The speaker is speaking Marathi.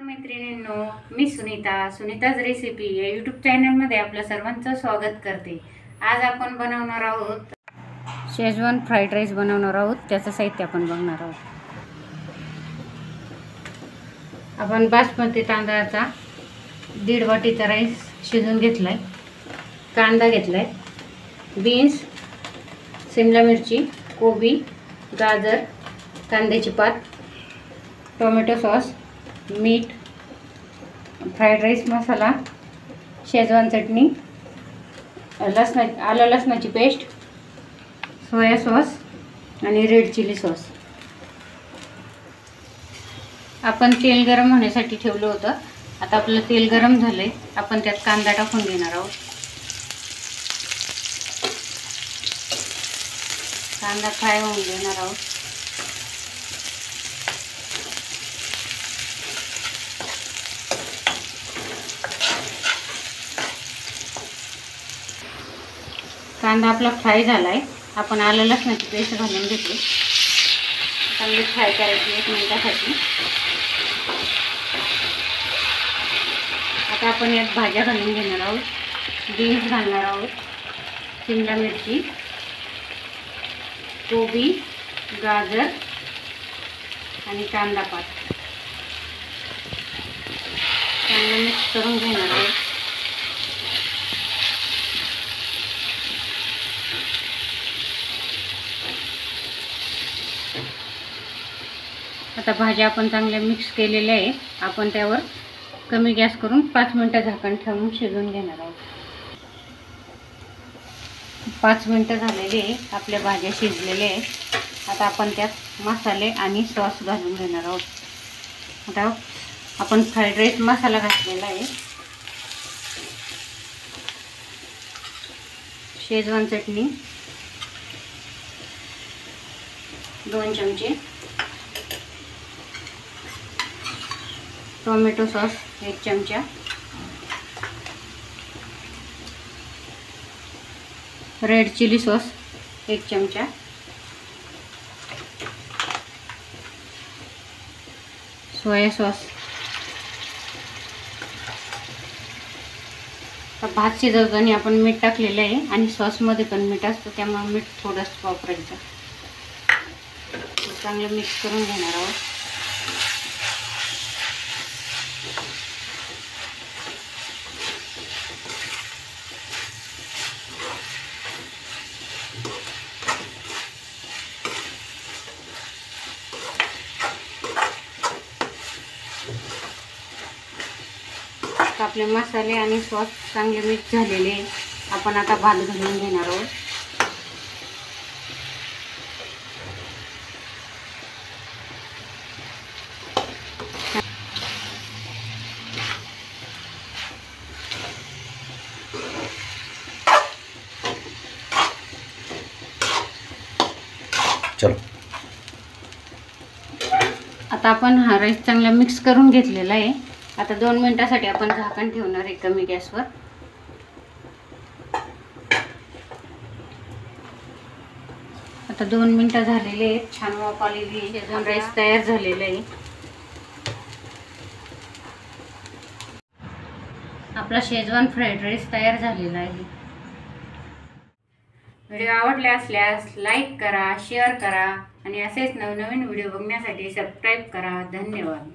नमस्कार मैत्रिणींनो, मी सुनीताज रेसिपी या यूट्यूब चॅनलमध्ये आपल्या सर्वांचं स्वागत करते। आज आपण बनवणार आहोत शेजवान फ्राईड राईस बनवणार आहोत। त्याचं साहित्य आपण बघणार आहोत। आपण बासमती तांदळाचा 1.5 वाटीचा राईस शिजवून घेतलाय, कांदा घेतलाय, बीन्स, शिमला मिरची, कोबी, गाजर, कांद्याची पात, टोमॅटो सॉस, मीठ, फ्राइड राईस मसाला, शेजवान चटणी, आलं लसणाची पेस्ट, सोया सॉस आणि रेड चिली सॉस। आपण तेल गरम होण्यासाठी ठेवलं होतं। आता आपलं तेल गरम झालंय, आपण त्यात कांदा टाकून घेणार आहोत। कांदा फ्राय होऊन घेणार आहोत। कांदा आपला फ्राय झालाय। आपण आलं लसणाची पेस्ट घालून घेतली, चांगली फ्राय करायची 1 मिनिटासाठी। आता आपण यात भाज्या घालून घेणार आहोत। बीन्स घालणार आहोत, शिमला मिरची, कोबी, गाजर आणि कांदा पात चांगलं मिक्स करून घेणार आहोत। आता भाज्या आपण चांगल्या मिक्स केलेल्या आहे। आपण त्यावर कमी गॅस करून 5 मिनिटं झाकण ठेवून शिजवून घेणार आहोत। 5 मिनिटं झालेली आहे, आपल्या भाज्या शिजलेल्या आहेत। आता आपण त्यात मसाले आणि सॉस घालून घेणार आहोत। आता आपण फ्राइड राईस मसाला घातलेला आहे, शेजवान चटणी 2 चमचे, टोमॅटो सॉस 1 चमचा, रेड चिली सॉस 1 चमचा, सोया सॉस। भात शिजवताना आपण मीठ टाकलेलं आहे आणि सॉसमध्ये पण मीठ असतं, त्यामुळे मीठ थोडंसं वापरायचं। चांगलं मिक्स करून घेणार आहोत। आपले मसाले आणि सॉस चांगले मिक्स झालेले, आपण आता भात घालून घेणार आहोत। चलो आता आपण हा राईस चांगला मिक्स करून घेतलेला आहे। आता 2 मिनिटासाठी आपण झाकण ठेवणार आहे कमी गॅसवर। आता 2 मिनिटं झालेले आहेत, छान वाफ आलेली आहे, शेजवान राईस तयार झालेला आहे। आपला शेजवान फ्राईड राईस तयार झालेला आहे। व्हिडिओ आवडले असल्यास लाईक करा, शेअर करा आणि असेच नवनवीन व्हिडिओ बघण्यासाठी सबस्क्राईब करा। धन्यवाद।